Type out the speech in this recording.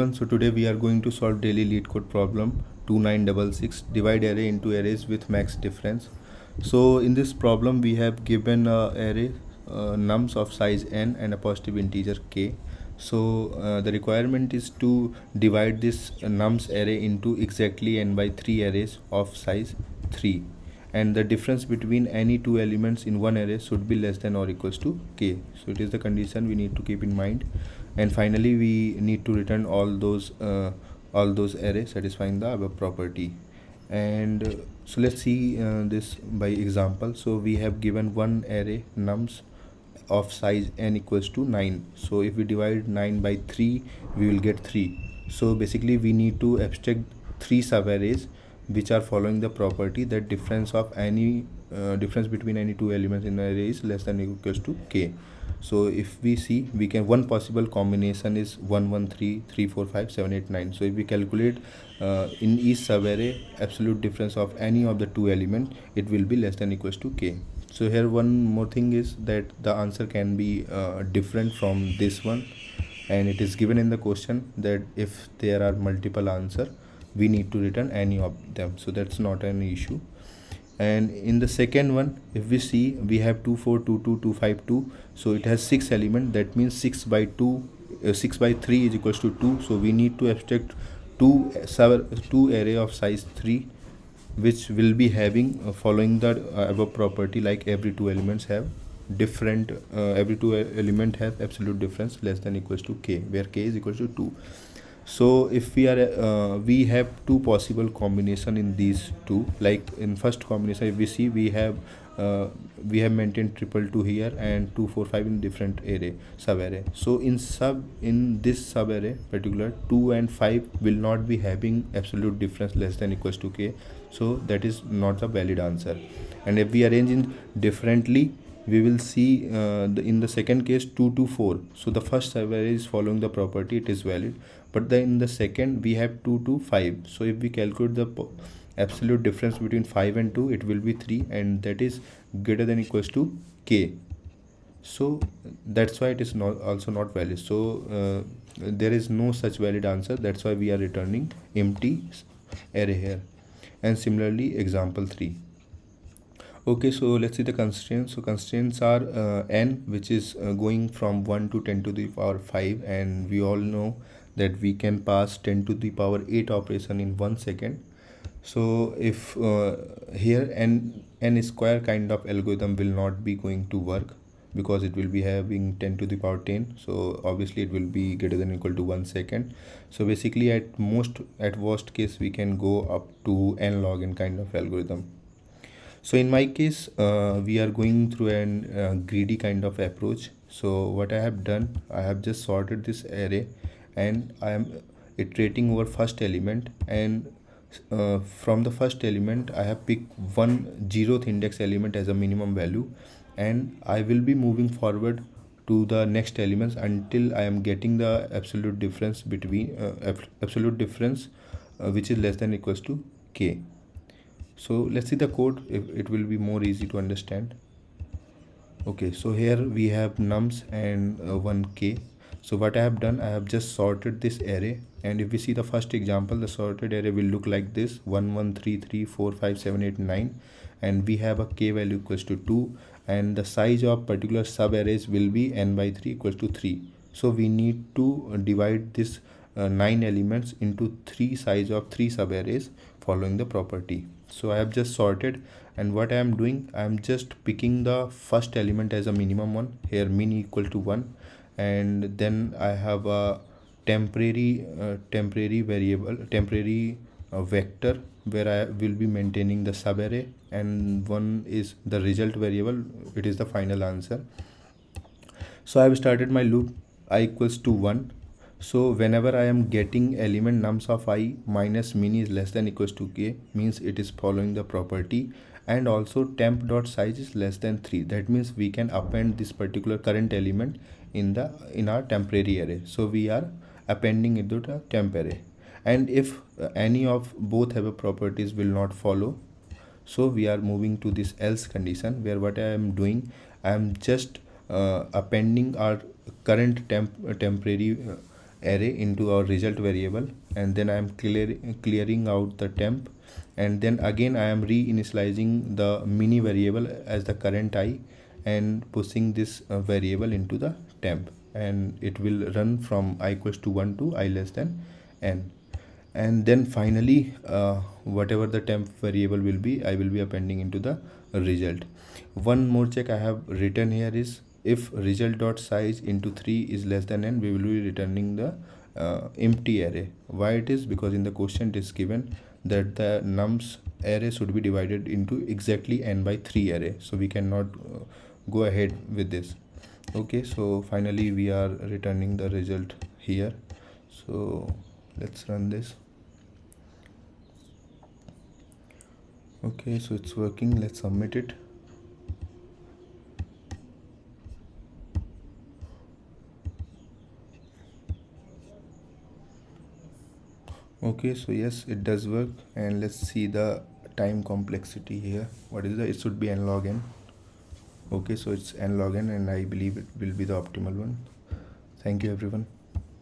So today we are going to solve daily Leetcode problem 2966, divide array into arrays with max difference. So in this problem we have given array nums of size n and a positive integer k. So the requirement is to divide this nums array into exactly n by 3 arrays of size 3, and the difference between any two elements in one array should be less than or equals to k. So it is the condition we need to keep in mind. And finally we need to return all those arrays satisfying the above property. And so let's see this by example. So we have given one array nums of size n equals to 9. So if we divide 9 by 3, we will get 3. So basically we need to abstract 3 subarrays which are following the property that difference between any two elements in an array is less than or equals to k. So if we see, we can, one possible combination is 1 1 3 3 4 5 7 8 9. So if we calculate in each subarray absolute difference of any of the two elements, it will be less than or equals to k. So here one more thing is that the answer can be different from this one, and it is given in the question that if there are multiple answer, we need to return any of them. So that's not an issue. And in the second one, if we see, we have 2 4 2 2 2 5 2. So it has 6 elements. That means 6 by 3 is equals to 2. So we need to abstract two array of size 3, which will be having following the above property, like every two elements have different every two element has absolute difference less than equals to k, where k is equals to 2. So if we have two possible combination in these two. Like in first combination, if we see, we have maintained 2 here and 2 4 5 in different subarray. So in this subarray particular, 2 and 5 will not be having absolute difference less than equals to k. So that is not the valid answer. And if we arrange in differently, we will see in the second case 2 to 4. So the first subarray is following the property, it is valid. But then in the second we have 2 to 5. So if we calculate the absolute difference between 5 and 2, it will be 3, and that is greater than equals to k. So that's why it is also not valid. So there is no such valid answer. That's why we are returning empty array here. And similarly example 3. Okay, so let's see the constraints. So constraints are n, which is going from 1 to 10 to the power 5, and we all know that we can pass 10 to the power 8 operation in 1 second. So if here n square kind of algorithm will not be going to work, because it will be having 10 to the power 10. So obviously it will be greater than or equal to 1 second. So basically at worst case we can go up to n log n kind of algorithm. So in my case, we are going through an greedy kind of approach. So what I have done, I have just sorted this array, and I am iterating over first element, and from the first element I have picked one 0th index element as a minimum value, and I will be moving forward to the next elements until I am getting the absolute difference between which is less than or equals to k. So let's see the code, if it will be more easy to understand. Okay, so here we have nums and 1k. So what I have done, I have just sorted this array, and if we see the first example, the sorted array will look like this: 1 1 3 3 4 5 7 8 9, and we have a k value equals to 2, and the size of particular sub arrays will be n by 3 equals to 3. So we need to divide this 9 elements into 3 size of 3 sub arrays following the property. So I have just sorted, and what I am doing, I am just picking the first element as a minimum one, here min equal to 1, and then I have a temporary vector where I will be maintaining the subarray, and one is the result variable, it is the final answer. So I have started my loop I equals to 1. So whenever I am getting element nums of I minus min is less than equals to k, means it is following the property. And also temp dot size is less than 3. That means we can append this particular current element in our temporary array. So we are appending it to the temp array. And if any of both have a properties will not follow, so we are moving to this else condition, where what I am doing, I am just appending our current temporary array into our result variable, and then I am clearing out the temp, and then again I am reinitializing the mini variable as the current I, and pushing this variable into the temp, and it will run from I equals to 1 to I less than n. And then finally whatever the temp variable will be, I will be appending into the result. One more check I have written here is, if result dot size into 3 is less than n, we will be returning the empty array. Why it is? Because in the question it is given that the nums array should be divided into exactly n by 3 array, so we cannot go ahead with this. Okay, so finally we are returning the result here. So let's run this. Okay, so it's working. Let's submit it. Okay, so yes, it does work. And let's see the time complexity here. What is it should be n log n. Okay, so it's n log n, and I believe it will be the optimal one. Thank you everyone.